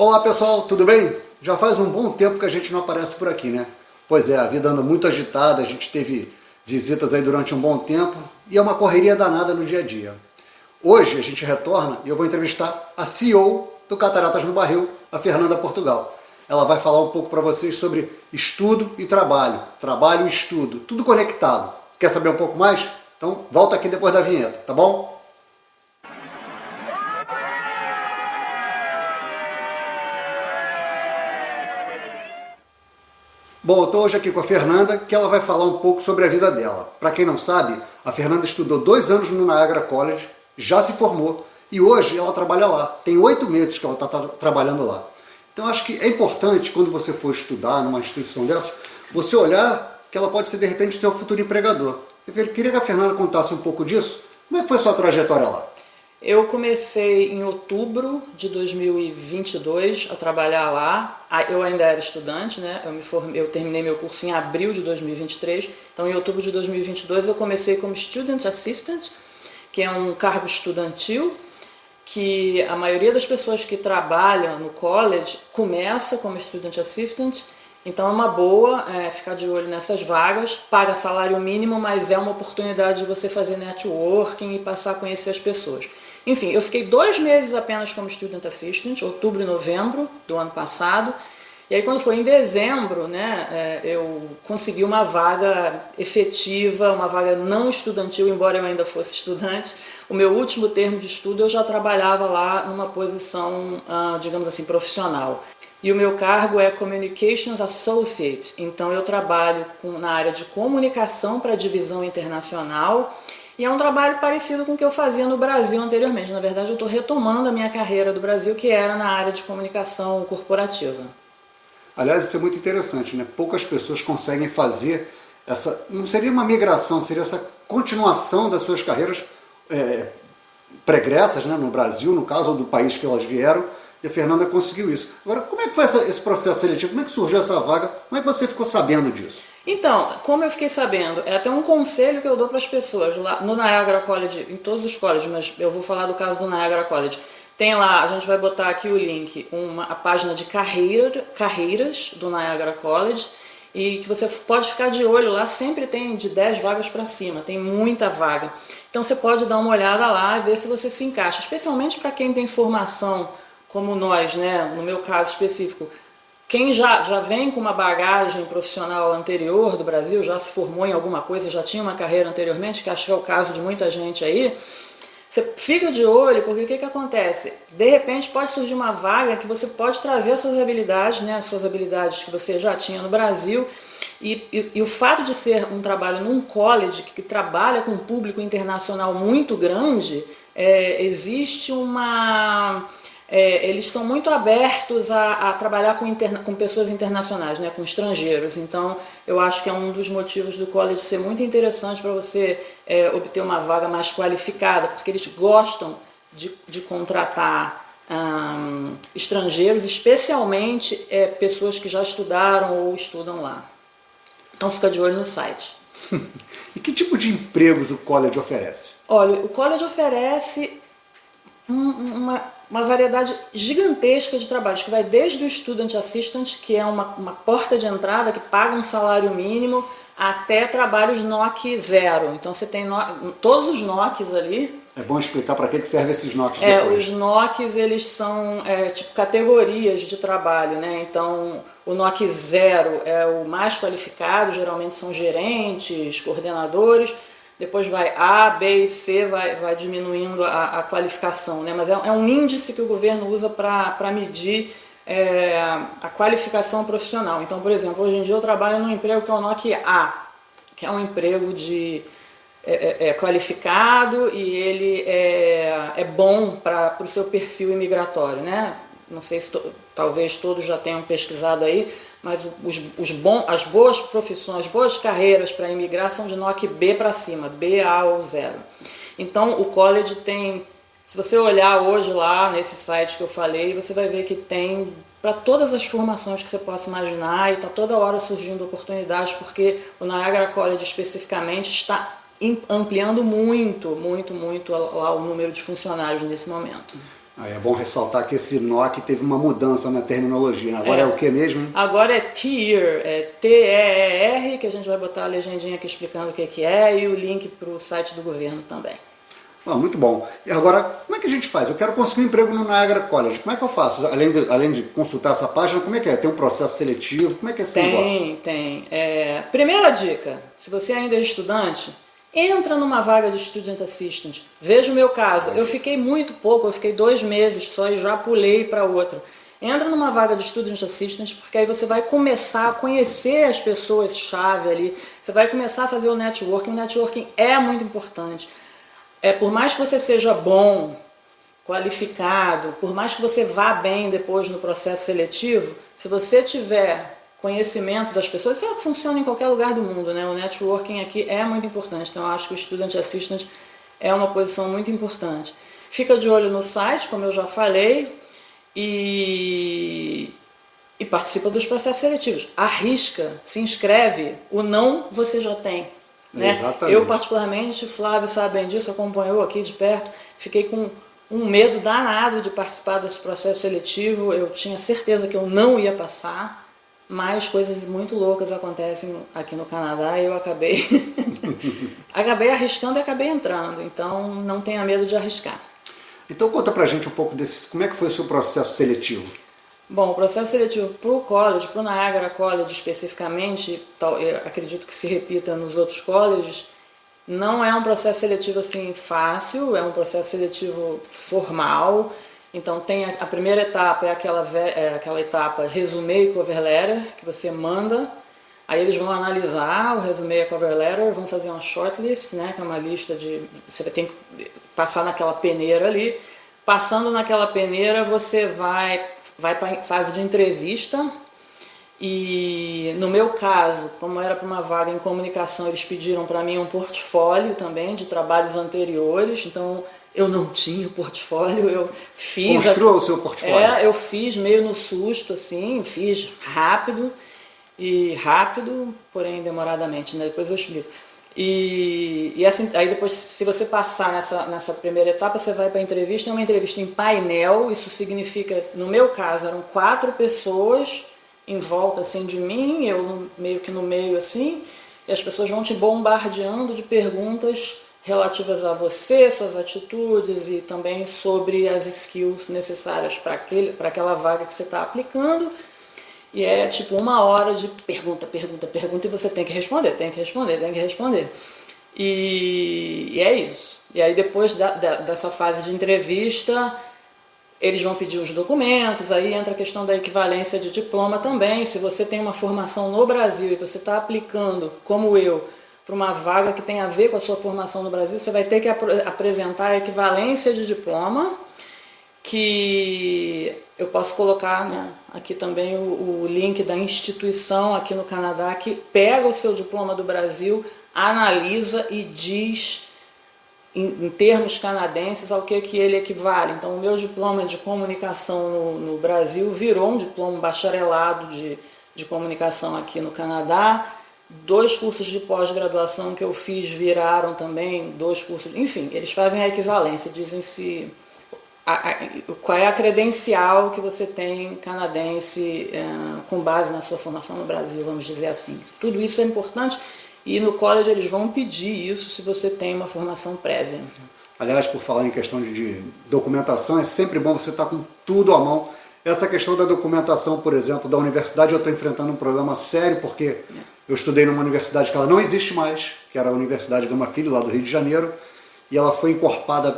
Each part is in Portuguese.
Olá pessoal, tudo bem? Já faz um bom tempo que a gente não aparece por aqui, né? Pois é, a vida anda muito agitada, a gente teve visitas aí durante um bom tempo e é uma correria danada no dia a dia. Hoje a gente retorna e eu vou entrevistar a CEO do Cataratas no Barril, a Fernanda Portugal. Ela vai falar um pouco para vocês sobre estudo e trabalho, trabalho e estudo, tudo conectado. Quer saber um pouco mais? Então volta aqui depois da vinheta, tá bom? Bom, eu estou hoje aqui com a Fernanda, que ela vai falar um pouco sobre a vida dela. Para quem não sabe, a Fernanda estudou 2 anos no Niagara College, já se formou e hoje ela trabalha lá. Tem 8 meses que ela está trabalhando lá. Então acho que é importante, quando você for estudar numa instituição dessas, você olhar que ela pode ser de repente o seu futuro empregador. Eu queria que a Fernanda contasse um pouco disso. Como é que foi a sua trajetória lá? Eu comecei em outubro de 2022 a trabalhar lá. Eu ainda era estudante, né? Eu terminei meu curso em abril de 2023. Então, em outubro de 2022, eu comecei como Student Assistant, que é um cargo estudantil, que a maioria das pessoas que trabalham no college começa como Student Assistant. Então é uma boa ficar de olho nessas vagas, paga salário mínimo, mas é uma oportunidade de você fazer networking e passar a conhecer as pessoas. Enfim, eu fiquei 2 meses apenas como Student Assistant, outubro e novembro do ano passado, e aí quando foi em dezembro, né, eu consegui uma vaga efetiva, uma vaga não estudantil, embora eu ainda fosse estudante. O meu último termo de estudo eu já trabalhava lá numa posição, digamos assim, profissional. E o meu cargo é Communications Associate, então eu trabalho na área de comunicação para a divisão internacional, e é um trabalho parecido com o que eu fazia no Brasil anteriormente. Na verdade, eu estou retomando a minha carreira do Brasil, que era na área de comunicação corporativa. Aliás, isso é muito interessante, né? Poucas pessoas conseguem fazer essa, não seria uma migração, seria essa continuação das suas carreiras pregressas, né? No Brasil, no caso, ou do país que elas vieram, e a Fernanda conseguiu isso. Agora, como é que foi esse processo seletivo? Como é que surgiu essa vaga? Como é que você ficou sabendo disso? Então, como eu fiquei sabendo, é até um conselho que eu dou para as pessoas lá no Niagara College, em todos os colleges, mas eu vou falar do caso do Niagara College. Tem lá, a gente vai botar aqui o link, a página de carreiras do Niagara College, e que você pode ficar de olho lá, sempre tem de 10 vagas para cima, tem muita vaga. Então você pode dar uma olhada lá e ver se você se encaixa, especialmente para quem tem formação como nós, né? No meu caso específico. Quem já vem com uma bagagem profissional anterior do Brasil, já se formou em alguma coisa, já tinha uma carreira anteriormente, que acho que é o caso de muita gente aí, você fica de olho, porque o que acontece? De repente pode surgir uma vaga que você pode trazer as suas habilidades, né, as suas habilidades que você já tinha no Brasil, e o fato de ser um trabalho num college que trabalha com um público internacional muito grande, existe uma... eles são muito abertos a trabalhar com pessoas internacionais, né, com estrangeiros. Então, eu acho que é um dos motivos do college ser muito interessante para você obter uma vaga mais qualificada, porque eles gostam de contratar estrangeiros, especialmente pessoas que já estudaram ou estudam lá. Então, fica de olho no site. E que tipo de empregos o college oferece? Olha, o college oferece uma variedade gigantesca de trabalhos, que vai desde o Student Assistant, que é uma porta de entrada que paga um salário mínimo, até trabalhos NOC 0. Então você tem todos os NOCs ali. É bom explicar para que servem esses NOCs depois. Os NOCs, eles são tipo categorias de trabalho, né? Então o NOC 0 é o mais qualificado, geralmente são gerentes, coordenadores. Depois vai A, B e C, vai diminuindo a qualificação, né? Mas é um índice que o governo usa para medir a qualificação profissional. Então, por exemplo, hoje em dia eu trabalho num emprego que é o NOC A, que é um emprego qualificado e ele é bom para o seu perfil imigratório, né? Não sei se talvez todos já tenham pesquisado aí, mas as boas profissões, boas carreiras para imigrar são de NOC B para cima, B, A ou 0. Então o college tem, se você olhar hoje lá nesse site que eu falei, você vai ver que tem para todas as formações que você possa imaginar e está toda hora surgindo oportunidades, porque o Niagara College especificamente está ampliando muito lá o número de funcionários nesse momento. Aí é bom ressaltar que esse NOC teve uma mudança na terminologia. Agora é o que mesmo? Hein? Agora é TEER, é TEER, que a gente vai botar a legendinha aqui explicando o que é e o link para o site do governo também. Muito bom. E agora, como é que a gente faz? Eu quero conseguir um emprego no Niagara College. Como é que eu faço? Além de consultar essa página, como é que é? Tem um processo seletivo? Como é que é esse negócio? Tem. Primeira dica, se você ainda é estudante, entra numa vaga de Student Assistant. Veja o meu caso. Eu fiquei muito pouco, eu fiquei 2 meses só e já pulei para outra. Entra numa vaga de Student Assistant, porque aí você vai começar a conhecer as pessoas-chave ali. Você vai começar a fazer o networking. O networking é muito importante. Por mais que você seja bom, qualificado, por mais que você vá bem depois no processo seletivo, se você tiver conhecimento das pessoas, isso funciona em qualquer lugar do mundo, né? O networking aqui é muito importante, então eu acho que o Student Assistant é uma posição muito importante. Fica de olho no site, como eu já falei, e participa dos processos seletivos. Arrisca, se inscreve, o não você já tem. Né? Exatamente. Eu particularmente, Flávio sabe bem disso, acompanhou aqui de perto, fiquei com um medo danado de participar desse processo seletivo, eu tinha certeza que eu não ia passar, mas coisas muito loucas acontecem aqui no Canadá e eu acabei arriscando e acabei entrando, então não tenha medo de arriscar. Então conta pra gente um pouco como é que foi o seu processo seletivo? Bom, o processo seletivo para o college, para o Niagara College especificamente, eu acredito que se repita nos outros colleges, não é um processo seletivo assim fácil, é um processo seletivo formal. Então tem a primeira etapa, é aquela etapa resumê e cover letter, que você manda, aí eles vão analisar o resumê e a cover letter, vão fazer uma shortlist, né, que é uma lista de... Você tem que passar naquela peneira ali. Passando naquela peneira, você vai para a fase de entrevista e, no meu caso, como era para uma vaga em comunicação, eles pediram para mim um portfólio também de trabalhos anteriores, então eu não tinha o portfólio, eu fiz... Construa o seu portfólio. Eu fiz meio no susto, assim, fiz rápido, porém demoradamente, né? Depois eu explico. E assim, aí depois, se você passar nessa primeira etapa, você vai para a entrevista, é uma entrevista em painel, isso significa, no meu caso, eram 4 pessoas em volta assim, de mim, eu meio que no meio assim, e as pessoas vão te bombardeando de perguntas relativas a você, suas atitudes e também sobre as skills necessárias para aquela vaga que você está aplicando. E é tipo 1 hora de pergunta, e você tem que responder. E é isso. E aí depois dessa fase de entrevista, eles vão pedir os documentos, aí entra a questão da equivalência de diploma também. Se você tem uma formação no Brasil e você está aplicando, como eu, para uma vaga que tem a ver com a sua formação no Brasil, você vai ter que apresentar a equivalência de diploma, que eu posso colocar, né, aqui também o link da instituição aqui no Canadá, que pega o seu diploma do Brasil, analisa e diz em termos canadenses ao que ele equivale. Então o meu diploma de comunicação no Brasil virou um diploma bacharelado de comunicação aqui no Canadá. 2 cursos de pós-graduação que eu fiz viraram também 2 cursos, enfim, eles fazem a equivalência, dizem-se qual é a credencial que você tem canadense com base na sua formação no Brasil, vamos dizer assim. Tudo isso é importante e no college eles vão pedir isso se você tem uma formação prévia. Aliás, por falar em questão de documentação, é sempre bom você estar com tudo à mão. Essa questão da documentação, por exemplo, da universidade, eu estou enfrentando um problema sério, porque eu estudei numa universidade que ela não existe mais, que era a Universidade Gama Filho, lá do Rio de Janeiro, e ela foi incorporada,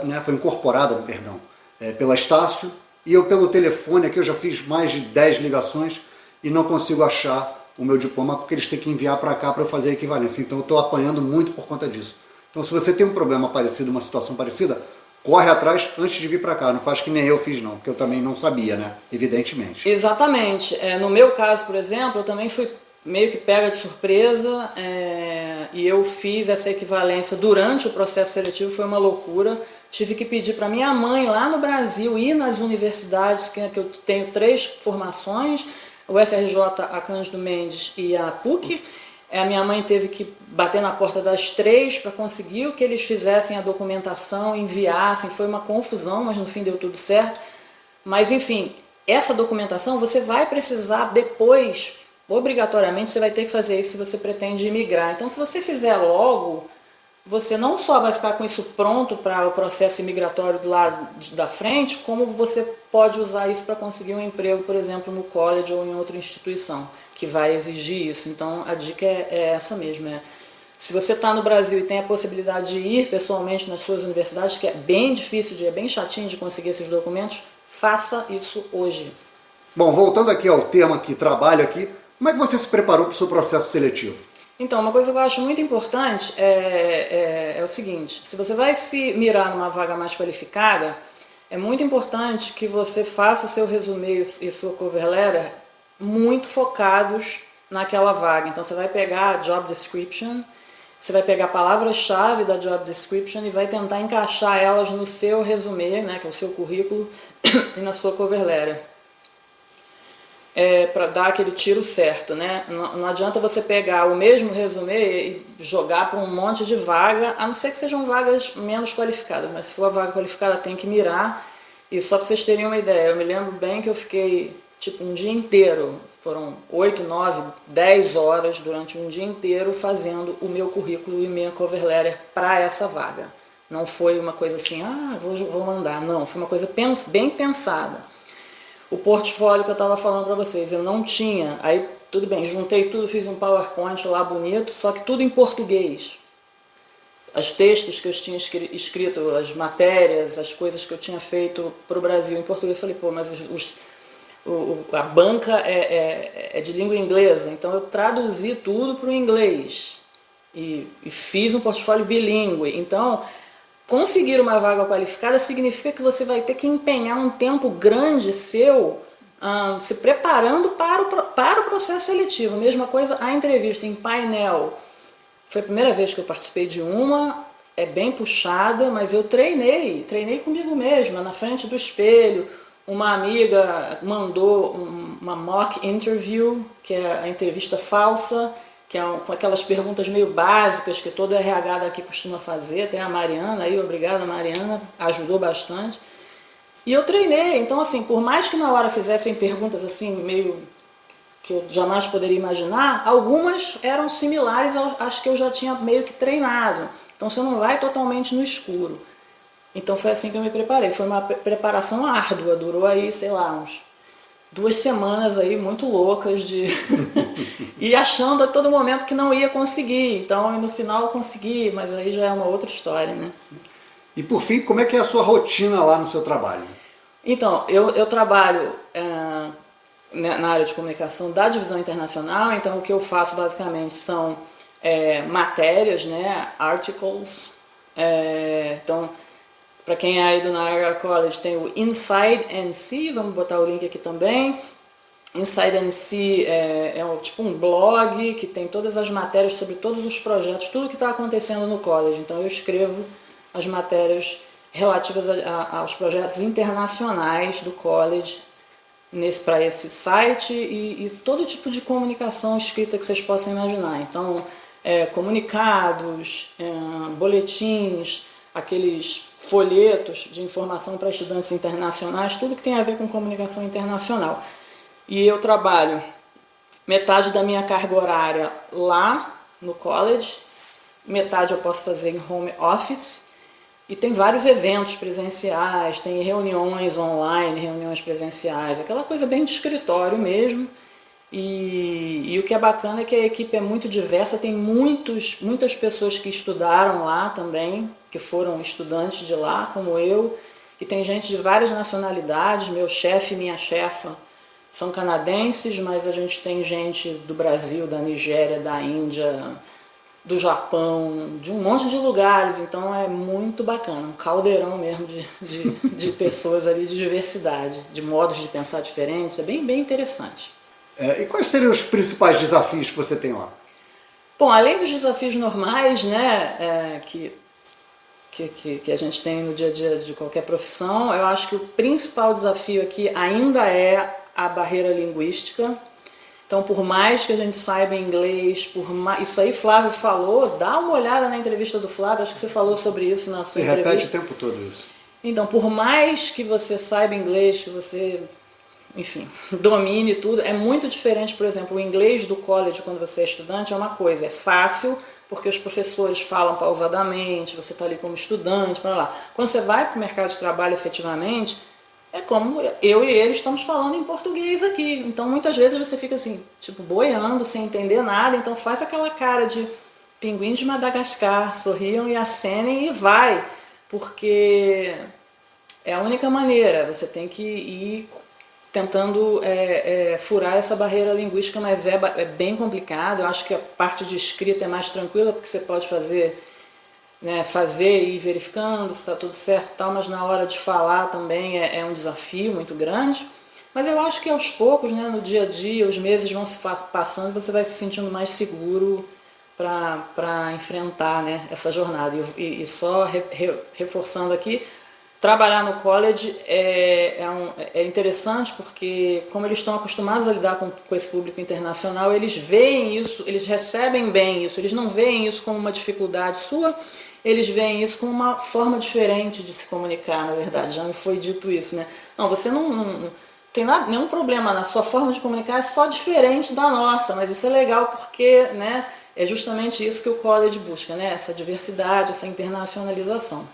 pela Estácio, e eu pelo telefone aqui, eu já fiz mais de 10 ligações e não consigo achar o meu diploma, porque eles têm que enviar para cá para eu fazer a equivalência. Então eu estou apanhando muito por conta disso. Então se você tem um problema parecido, uma situação parecida, corre atrás antes de vir para cá, não faz que nem eu fiz não, porque eu também não sabia, né? Evidentemente. Exatamente. No meu caso, por exemplo, eu também fui meio que pega de surpresa e eu fiz essa equivalência durante o processo seletivo, foi uma loucura. Tive que pedir para minha mãe lá no Brasil ir nas universidades, que eu tenho 3 formações, o FRJ, a Cândido Mendes e a PUC. A minha mãe teve que bater na porta das 3 para conseguir que eles fizessem a documentação, enviassem. Foi uma confusão, mas no fim deu tudo certo. Mas enfim, essa documentação você vai precisar depois, obrigatoriamente você vai ter que fazer isso se você pretende imigrar. Então se você fizer logo, você não só vai ficar com isso pronto para o processo imigratório do lado da frente, como você pode usar isso para conseguir um emprego, por exemplo, no college ou em outra instituição que vai exigir isso. Então a dica é essa mesmo. Se você está no Brasil e tem a possibilidade de ir pessoalmente nas suas universidades, que é bem difícil, é bem chatinho de conseguir esses documentos, faça isso hoje. Bom, voltando aqui ao tema que trabalho aqui, como é que você se preparou para o seu processo seletivo? Então, uma coisa que eu acho muito importante é o seguinte: se você vai se mirar numa vaga mais qualificada, é muito importante que você faça o seu resumê e sua cover letter muito focados naquela vaga. Então você vai pegar a job description, você vai pegar palavras-chave da job description e vai tentar encaixar elas no seu resumê, né, que é o seu currículo, e na sua cover letter. Para dar aquele tiro certo, né? Não adianta você pegar o mesmo resumê e jogar para um monte de vaga, a não ser que sejam vagas menos qualificadas, mas se for a vaga qualificada tem que mirar. E só para vocês terem uma ideia, eu me lembro bem que eu fiquei tipo um dia inteiro, foram 8, 9, 10 horas durante um dia inteiro fazendo o meu currículo e minha cover letter para essa vaga. Não foi uma coisa assim, vou mandar, não, foi uma coisa bem pensada. O portfólio que eu estava falando para vocês, eu não tinha, aí tudo bem, juntei tudo, fiz um PowerPoint lá bonito, só que tudo em português. Os textos que eu tinha escrito, as matérias, as coisas que eu tinha feito para o Brasil em português, eu falei, pô, mas a banca é de língua inglesa, então eu traduzi tudo para o inglês e fiz um portfólio bilíngue. Então, conseguir uma vaga qualificada significa que você vai ter que empenhar um tempo grande seu se preparando para o processo seletivo. Mesma coisa a entrevista em painel. Foi a primeira vez que eu participei de uma, é bem puxada, mas eu treinei comigo mesma, na frente do espelho. Uma amiga mandou uma mock interview, que é a entrevista falsa, que é com aquelas perguntas meio básicas que todo RH daqui costuma fazer. Tem a Mariana aí, obrigada Mariana, ajudou bastante. E eu treinei, então assim, por mais que na hora fizessem perguntas assim, meio que eu jamais poderia imaginar, algumas eram similares às que eu já tinha meio que treinado. Então você não vai totalmente no escuro. Então foi assim que eu me preparei, foi uma preparação árdua, durou aí, sei lá, uns 2 semanas aí muito loucas de e achando a todo momento que não ia conseguir. Então no final eu consegui, mas aí já é uma outra história, né? E por fim, como é que é a sua rotina lá no seu trabalho? Então, eu trabalho na área de comunicação da divisão internacional, então o que eu faço basicamente são matérias, né, articles. Então, para quem é aí do Niagara College, tem o Inside NC, vamos botar o link aqui também. Inside NC tipo um blog que tem todas as matérias sobre todos os projetos, tudo que está acontecendo no college. Então eu escrevo as matérias relativas aos projetos internacionais do college para esse site e todo tipo de comunicação escrita que vocês possam imaginar. Então, comunicados, boletins, aqueles folhetos de informação para estudantes internacionais, tudo que tem a ver com comunicação internacional. E eu trabalho metade da minha carga horária lá no college, metade eu posso fazer em home office, e tem vários eventos presenciais, tem reuniões online, reuniões presenciais, aquela coisa bem de escritório mesmo. E o que é bacana é que a equipe é muito diversa, tem muitas pessoas que estudaram lá também, que foram estudantes de lá, como eu, e tem gente de várias nacionalidades. Meu chefe e minha chefa são canadenses, mas a gente tem gente do Brasil, da Nigéria, da Índia, do Japão, de um monte de lugares, então é muito bacana, um caldeirão mesmo de pessoas ali, de diversidade, de modos de pensar diferentes, é bem interessante. E quais seriam os principais desafios que você tem lá? Bom, além dos desafios normais, né, que a gente tem no dia a dia de qualquer profissão, eu acho que o principal desafio aqui ainda é a barreira linguística. Então, por mais que a gente saiba inglês, isso aí Flávio falou, dá uma olhada na entrevista do Flávio, acho que você falou sobre isso na sua entrevista. Você repete o tempo todo isso. Então, por mais que você saiba inglês, que você, enfim, domine tudo, é muito diferente, por exemplo, o inglês do college quando você é estudante é uma coisa, é fácil, porque os professores falam pausadamente, você está ali como estudante, para lá. Quando você vai para o mercado de trabalho efetivamente, é como eu e ele estamos falando em português aqui. Então, muitas vezes você fica assim, tipo, boiando, sem entender nada. Então, faz aquela cara de pinguim de Madagascar, sorriam e acenem e vai. Porque é a única maneira. Você tem que ir tentando furar essa barreira linguística, mas é bem complicado. Eu acho que a parte de escrita é mais tranquila, porque você pode fazer e ir verificando se está tudo certo e tal, mas na hora de falar também é um desafio muito grande. Mas eu acho que aos poucos, né, no dia a dia, os meses vão se passando e você vai se sentindo mais seguro para enfrentar, né, essa jornada. E só reforçando aqui, trabalhar no college é interessante porque, como eles estão acostumados a lidar com esse público internacional, eles veem isso, eles recebem bem isso, eles não veem isso como uma dificuldade sua, eles veem isso como uma forma diferente de se comunicar, na verdade, já me foi dito isso, né? Não, você não tem nenhum problema na sua forma de comunicar, é só diferente da nossa, mas isso é legal porque, né, é justamente isso que o college busca, né? Essa diversidade, essa internacionalização.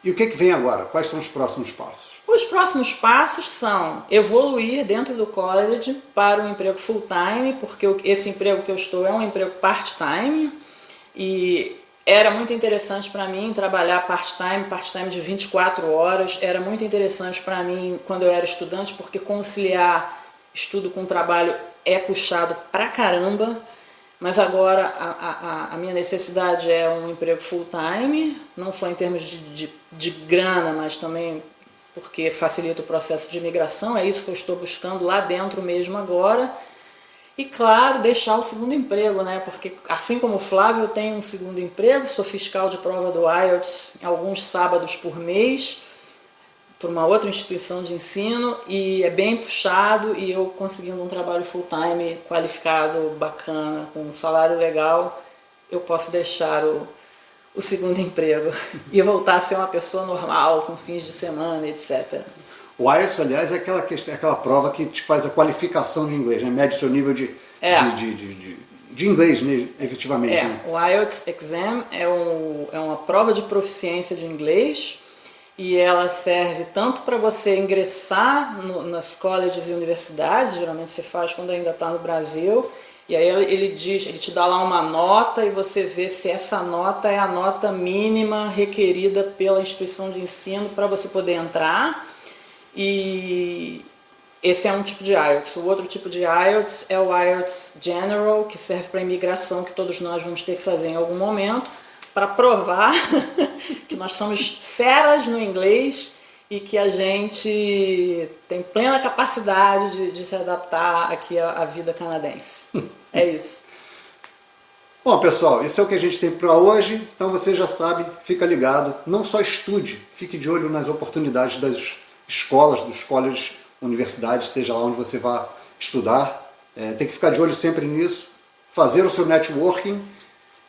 E o que vem agora? Quais são os próximos passos? Os próximos passos são evoluir dentro do college para um emprego full-time, porque esse emprego que eu estou é um emprego part-time, e era muito interessante para mim trabalhar part-time de 24 horas, era muito interessante para mim quando eu era estudante, porque conciliar estudo com trabalho é puxado pra caramba, mas agora a minha necessidade é um emprego full-time, não só em termos de grana, mas também porque facilita o processo de imigração, é isso que eu estou buscando lá dentro mesmo agora. E claro, deixar o segundo emprego, né? Porque assim como o Flávio, eu tenho um segundo emprego, sou fiscal de prova do IELTS alguns sábados por mês, por uma outra instituição de ensino, e é bem puxado, e eu conseguindo um trabalho full-time, qualificado, bacana, com um salário legal, eu posso deixar o segundo emprego e voltar a ser uma pessoa normal, com fins de semana, etc. O IELTS, aliás, é aquela prova que te faz a qualificação de inglês, né? Mede seu nível de inglês, né? Efetivamente. Né? O IELTS Exam é uma prova de proficiência de inglês, e ela serve tanto para você ingressar nas colleges e universidades, geralmente você faz quando ainda está no Brasil, e aí ele te dá lá uma nota e você vê se essa nota é a nota mínima requerida pela instituição de ensino para você poder entrar. E esse é um tipo de IELTS. O outro tipo de IELTS é o IELTS General, que serve para imigração, que todos nós vamos ter que fazer em algum momento, para provar que nós somos feras no inglês e que a gente tem plena capacidade de se adaptar aqui à vida canadense. É isso. Bom, pessoal, isso é o que a gente tem para hoje, então você já sabe, fica ligado, não só estude, fique de olho nas oportunidades das escolas, dos colleges, universidades, seja lá onde você vá estudar, tem que ficar de olho sempre nisso, fazer o seu networking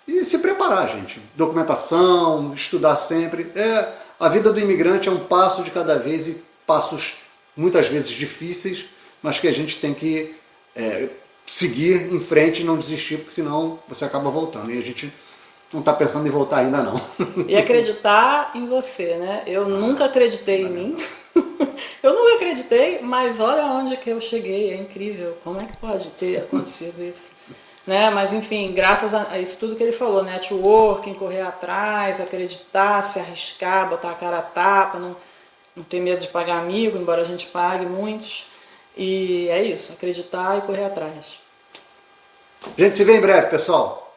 e se preparar, gente. Documentação, estudar sempre. A vida do imigrante é um passo de cada vez e passos muitas vezes difíceis, mas que a gente tem que seguir em frente e não desistir, porque senão você acaba voltando. E a gente não está pensando em voltar ainda não. E acreditar em você, né? Eu nunca acreditei em mim. Eu nunca acreditei, mas olha onde que eu cheguei. É incrível. Como é que pode ter acontecido isso? Né? Mas enfim, graças a isso tudo que ele falou, networking, correr atrás, acreditar, se arriscar, botar a cara a tapa, não ter medo de pagar amigo, embora a gente pague muitos. E é isso, acreditar e correr atrás. A gente se vê em breve, pessoal.